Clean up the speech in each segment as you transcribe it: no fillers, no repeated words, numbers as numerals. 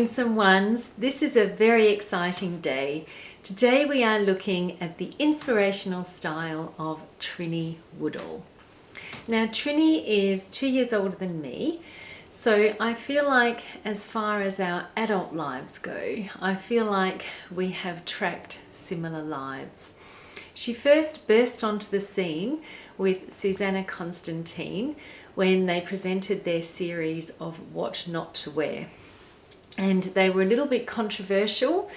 Winsome Ones, this is a very exciting day. Today we are looking at the inspirational style of Trinny Woodall. Now Trinny is 2 years older than me, so I feel like as far as our adult lives go, I feel like we have tracked similar lives. She first burst onto the scene with Susanna Constantine when they presented their series of What Not to Wear. And they were a little bit controversial.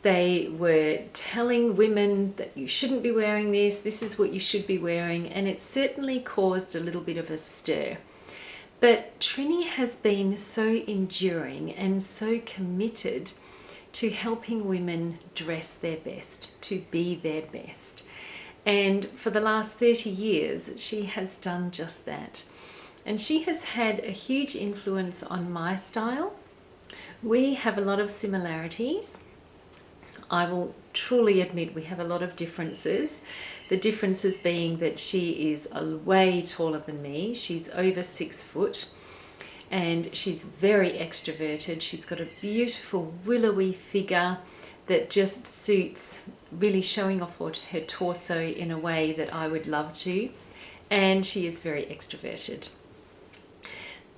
They were telling women that you shouldn't be wearing this is what you should be wearing, and it certainly caused a little bit of a stir. But Trinny has been so enduring and so committed to helping women dress their best, to be their best. And for the last 30 years, she has done just that. And she has had a huge influence on my style. We have a lot of similarities. I will truly admit we have a lot of differences. The differences being that she is way taller than me. She's over 6 foot and she's very extroverted. She's got a beautiful willowy figure that just suits really showing off her torso in a way that I would love to. And she is very extroverted.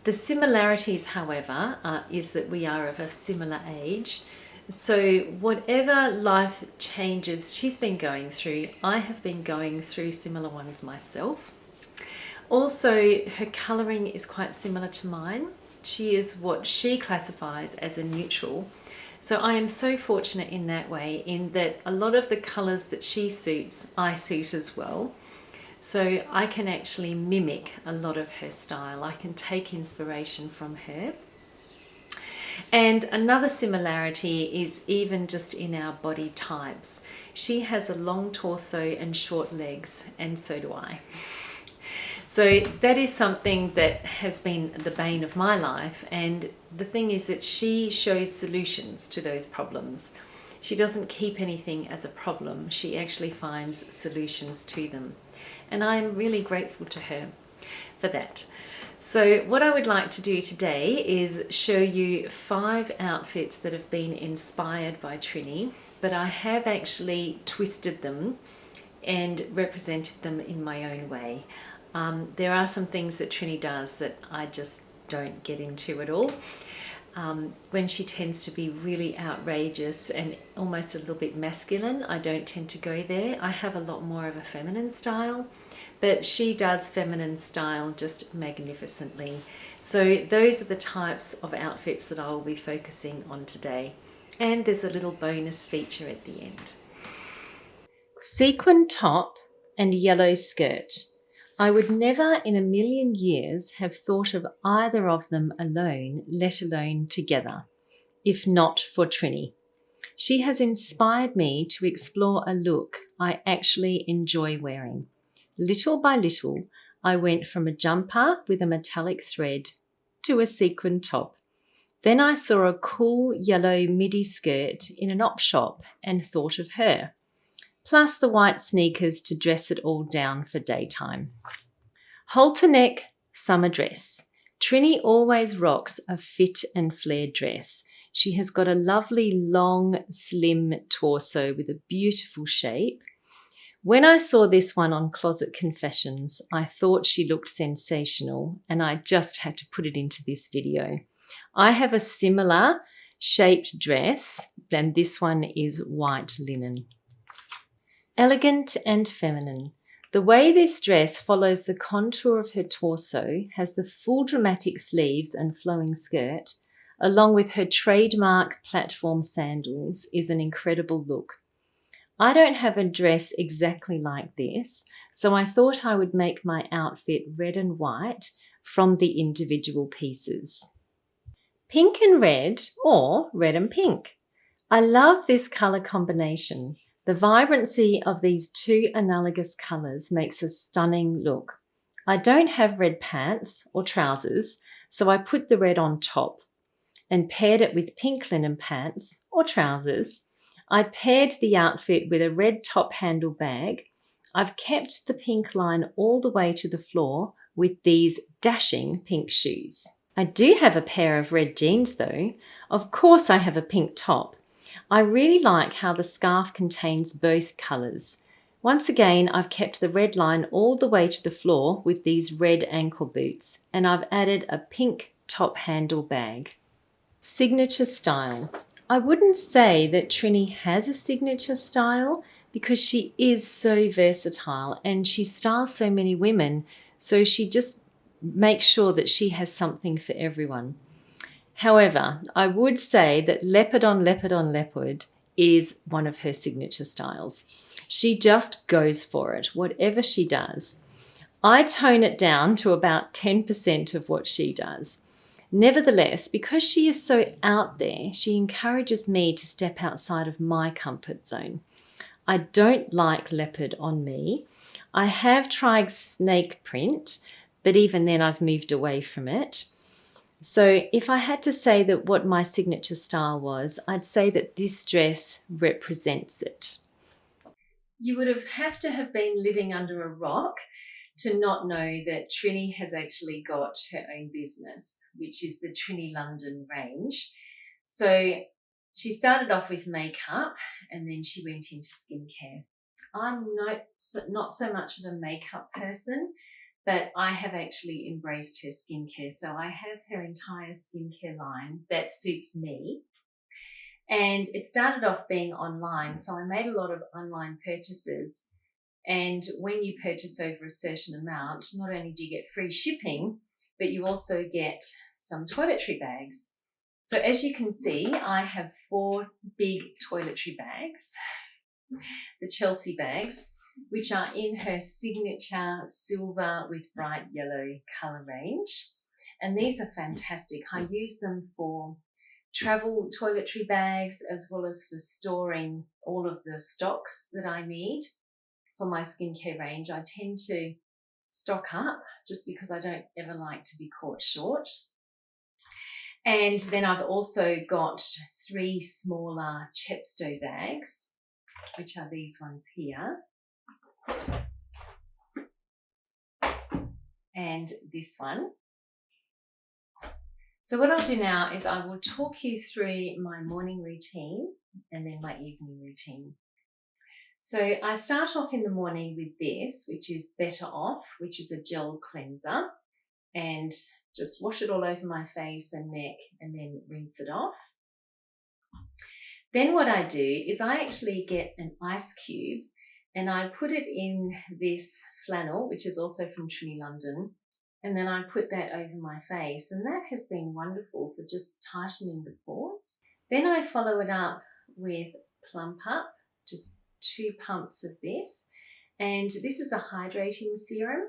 The similarities, however, is that we are of a similar age. So whatever life changes she's been going through, I have been going through similar ones myself. Also, her colouring is quite similar to mine. She is what she classifies as a neutral. So I am so fortunate in that way, in that a lot of the colours that she suits, I suit as well. So I can actually mimic a lot of her style. I can take inspiration from her. And another similarity is even just in our body types. She has a long torso and short legs, and so do I. So that is something that has been the bane of my life. And the thing is that she shows solutions to those problems. She doesn't keep anything as a problem. She actually finds solutions to them. And I'm really grateful to her for that. So what I would like to do today is show you 5 outfits that have been inspired by Trinny, but I have actually twisted them and represented them in my own way. There are some things that Trinny does that I just don't get into at all. When she tends to be really outrageous and almost a little bit masculine, I don't tend to go there. I have a lot more of a feminine style, but she does feminine style just magnificently. So those are the types of outfits that I will be focusing on today. And there's a little bonus feature at the end. Sequin top and yellow skirt. I would never in a million years have thought of either of them alone, let alone together, if not for Trinny. She has inspired me to explore a look I actually enjoy wearing. Little by little, I went from a jumper with a metallic thread to a sequin top. Then I saw a cool yellow midi skirt in an op shop and thought of her. Plus the white sneakers to dress it all down for daytime. Halterneck summer dress. Trinny always rocks a fit and flared dress. She has got a lovely long slim torso with a beautiful shape. When I saw this one on Closet Confessions, I thought she looked sensational and I just had to put it into this video. I have a similar shaped dress, and this one is white linen. Elegant and feminine. The way this dress follows the contour of her torso, has the full dramatic sleeves and flowing skirt, along with her trademark platform sandals, is an incredible look. I don't have a dress exactly like this, so I thought I would make my outfit red and white from the individual pieces. Pink and red, or red and pink. I love this colour combination. The vibrancy of these 2 analogous colours makes a stunning look. I don't have red pants or trousers, so I put the red on top and paired it with pink linen pants or trousers. I paired the outfit with a red top handle bag. I've kept the pink line all the way to the floor with these dashing pink shoes. I do have a pair of red jeans though. Of course I have a pink top. I really like how the scarf contains both colours. Once again, I've kept the red line all the way to the floor with these red ankle boots, and I've added a pink top handle bag. Signature style. I wouldn't say that Trinny has a signature style because she is so versatile and she styles so many women, so she just makes sure that she has something for everyone. However, I would say that leopard on leopard on leopard is one of her signature styles. She just goes for it, whatever she does. I tone it down to about 10% of what she does. Nevertheless, because she is so out there, she encourages me to step outside of my comfort zone. I don't like leopard on me. I have tried snake print, but even then I've moved away from it. So if I had to say that what my signature style was, I'd say that this dress represents it. You would have to have been living under a rock to not know that Trinny has actually got her own business, which is the Trinny London range. So she started off with makeup and then she went into skincare. I'm not so much of a makeup person, but I have actually embraced her skincare. So I have her entire skincare line that suits me. And it started off being online. So I made a lot of online purchases. And when you purchase over a certain amount, not only do you get free shipping, but you also get some toiletry bags. So as you can see, I have 4 big toiletry bags, the Chelsea bags, which are in her signature silver with bright yellow colour range. And these are fantastic. I use them for travel toiletry bags as well as for storing all of the stocks that I need for my skincare range. I tend to stock up just because I don't ever like to be caught short. And then I've also got 3 smaller Chepstow bags, which are these ones here. And this one. So what I'll do now is I will talk you through my morning routine and then my evening routine. So I start off in the morning with this, which is Better Off, which is a gel cleanser, and just wash it all over my face and neck and then rinse it off. Then what I do is I actually get an ice cube and I put it in this flannel, which is also from Trinny London, and then I put that over my face, and that has been wonderful for just tightening the pores. Then I follow it up with Plump Up, just 2 pumps of this, and this is a hydrating serum.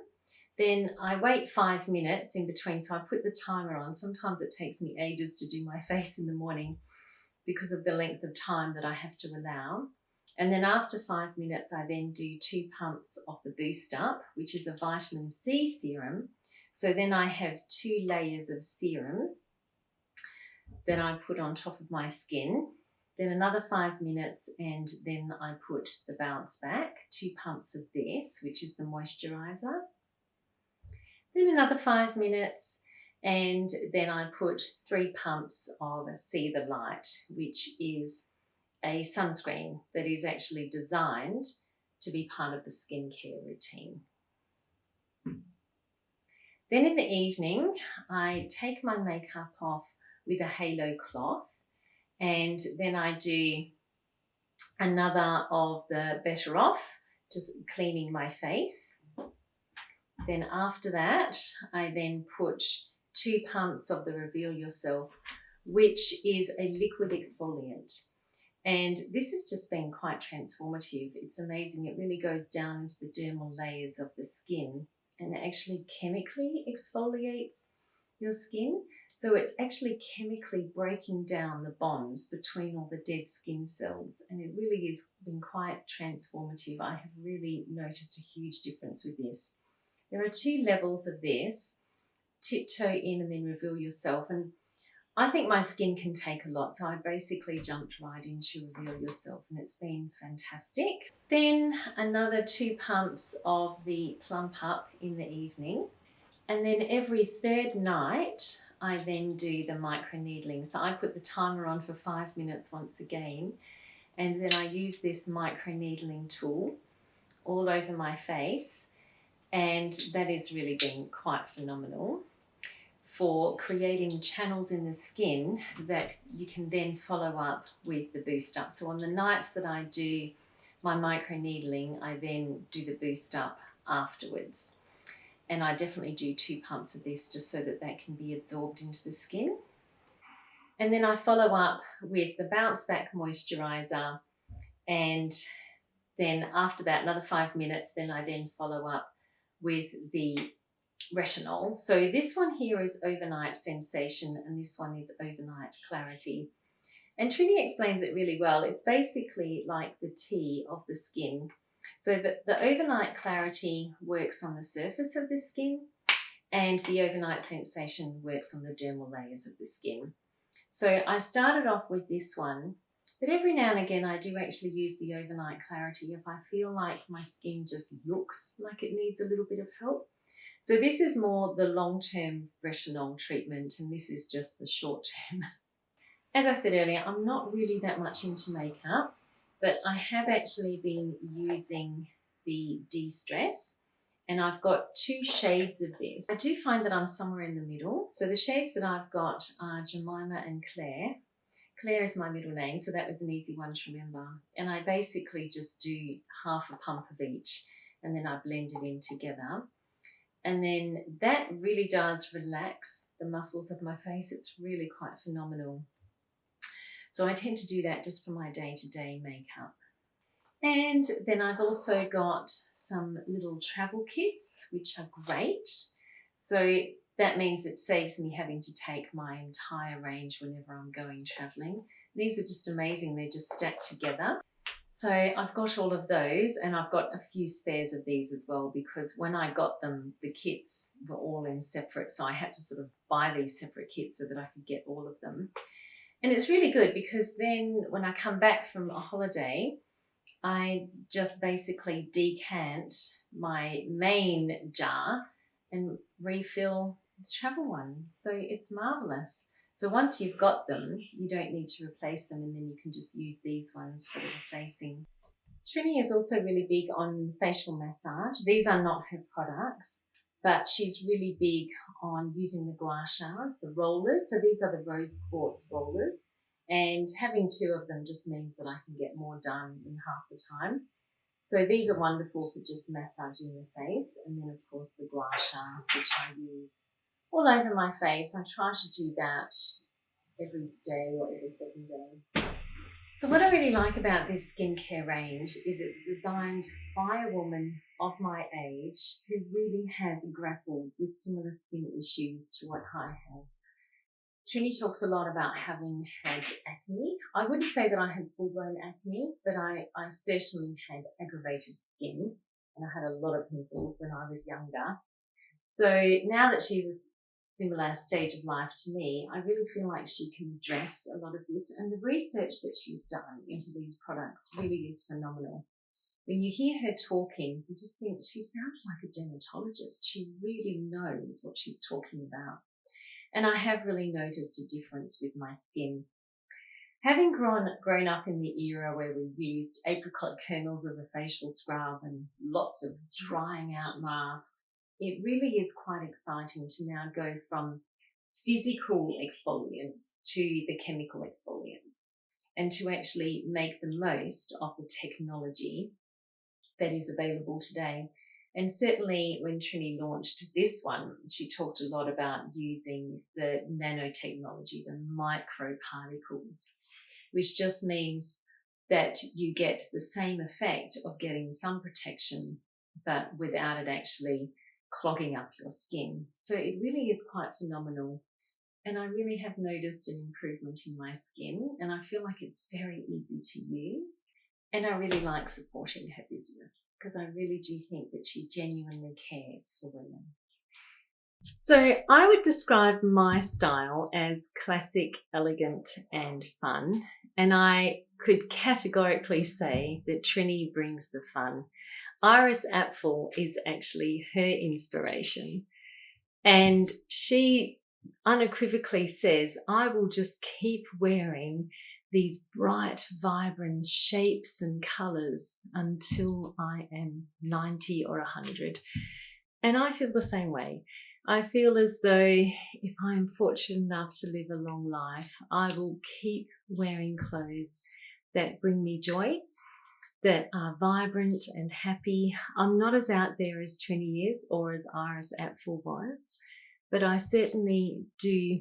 Then I wait 5 minutes in between, so I put the timer on. Sometimes it takes me ages to do my face in the morning because of the length of time that I have to allow. And then after 5 minutes, I then do 2 pumps of the Boost Up, which is a vitamin C serum. So then I have 2 layers of serum that I put on top of my skin. Then another 5 minutes, and then I put the Bounce Back, 2 pumps of this, which is the moisturizer. Then another 5 minutes, and then I put 3 pumps of See the Light, which is a sunscreen that is actually designed to be part of the skincare routine. Then in the evening, I take my makeup off with a halo cloth, and then I do another of the Better Off, just cleaning my face. Then after that, I then put 2 pumps of the Reveal Yourself, which is a liquid exfoliant. And this has just been quite transformative. It's amazing. It really goes down into the dermal layers of the skin and it actually chemically exfoliates your skin. So it's actually chemically breaking down the bonds between all the dead skin cells. And it really has been quite transformative. I have really noticed a huge difference with this. There are 2 levels of this, Tiptoe In and then Reveal Yourself. And I think my skin can take a lot, so I basically jumped right into Reveal Yourself, and it's been fantastic. Then another 2 pumps of the Plump Up in the evening. And then every third night, I then do the micro needling. So I put the timer on for 5 minutes once again, and then I use this micro needling tool all over my face, and that has really been quite phenomenal for creating channels in the skin that you can then follow up with the boost up. So on the nights that I do my micro needling, I then do the boost up afterwards. And I definitely do 2 pumps of this just so that that can be absorbed into the skin. And then I follow up with the bounce back moisturizer, and then after that, another 5 minutes, then I then follow up with the retinol. So this one here is overnight sensation, and this one is overnight clarity. And Trinny explains it really well. It's basically like the tea of the skin. So the overnight clarity works on the surface of the skin, and the overnight sensation works on the dermal layers of the skin. So I started off with this one, but every now and again I do actually use the overnight clarity if I feel like my skin just looks like it needs a little bit of help. So this is more the long-term retinol treatment, and this is just the short-term. As I said earlier, I'm not really that much into makeup, but I have actually been using the De-Stress, and I've got 2 shades of this. I do find that I'm somewhere in the middle. So the shades that I've got are Jemima and Claire. Claire is my middle name, so that was an easy one to remember. And I basically just do half a pump of each, and then I blend it in together. And then that really does relax the muscles of my face. It's really quite phenomenal. So I tend to do that just for my day-to-day makeup. And then I've also got some little travel kits, which are great. So that means it saves me having to take my entire range whenever I'm going traveling. These are just amazing. They're just stacked together. So I've got all of those, and I've got a few spares of these as well, because when I got them, the kits were all in separate. So I had to sort of buy these separate kits so that I could get all of them. And it's really good because then when I come back from a holiday, I just basically decant my main jar and refill the travel one. So it's marvellous. So once you've got them, you don't need to replace them, and then you can just use these ones for the replacing. Trinny is also really big on facial massage. These are not her products, but she's really big on using the gua sha, the rollers. So these are the rose quartz rollers, and having 2 of them just means that I can get more done in half the time. So these are wonderful for just massaging the face. And then of course the gua sha, which I use all over my face. I try to do that every day or every second day. So what I really like about this skincare range is it's designed by a woman of my age who really has grappled with similar skin issues to what I have. Trinny talks a lot about having had acne. I wouldn't say that I had full-blown acne, but I certainly had aggravated skin, and I had a lot of pimples when I was younger. So now that she's a similar stage of life to me, I really feel like she can address a lot of this, and the research that she's done into these products really is phenomenal. When you hear her talking, you just think she sounds like a dermatologist. She really knows what she's talking about. And I have really noticed a difference with my skin. Having grown up in the era where we used apricot kernels as a facial scrub and lots of drying out masks, it really is quite exciting to now go from physical exfoliants to the chemical exfoliants, and to actually make the most of the technology that is available today. And certainly when Trinny launched this one, she talked a lot about using the nanotechnology, the microparticles, which just means that you get the same effect of getting sun protection, but without it actually clogging up your skin. So it really is quite phenomenal. And I really have noticed an improvement in my skin, and I feel like it's very easy to use. And I really like supporting her business because I really do think that she genuinely cares for women. So I would describe my style as classic, elegant and fun. And I could categorically say that Trinny brings the fun. Iris Apfel is actually her inspiration. And she unequivocally says, I will just keep wearing these bright, vibrant shapes and colours until I am 90 or 100. And I feel the same way. I feel as though if I am fortunate enough to live a long life, I will keep wearing clothes that bring me joy, that are vibrant and happy. I'm not as out there as Trinny is or as Iris Apfel was, but I certainly do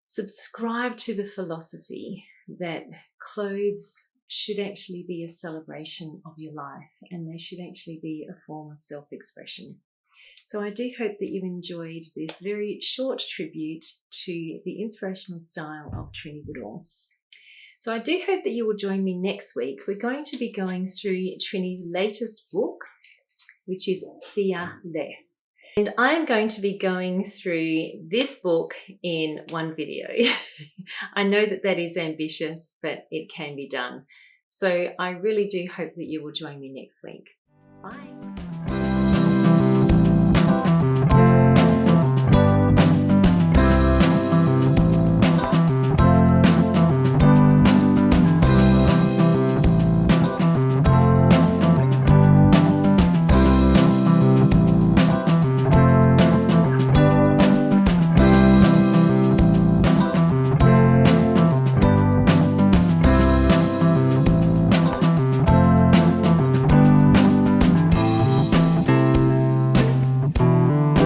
subscribe to the philosophy that clothes should actually be a celebration of your life, and they should actually be a form of self-expression. So I do hope that you enjoyed this very short tribute to the inspirational style of Trinny Woodall. So I do hope that you will join me next week. We're going to be going through Trinny's latest book, which is Fear Less. And I am going to be going through this book in one video. I know that that is ambitious, but it can be done. So I really do hope that you will join me next week. Bye.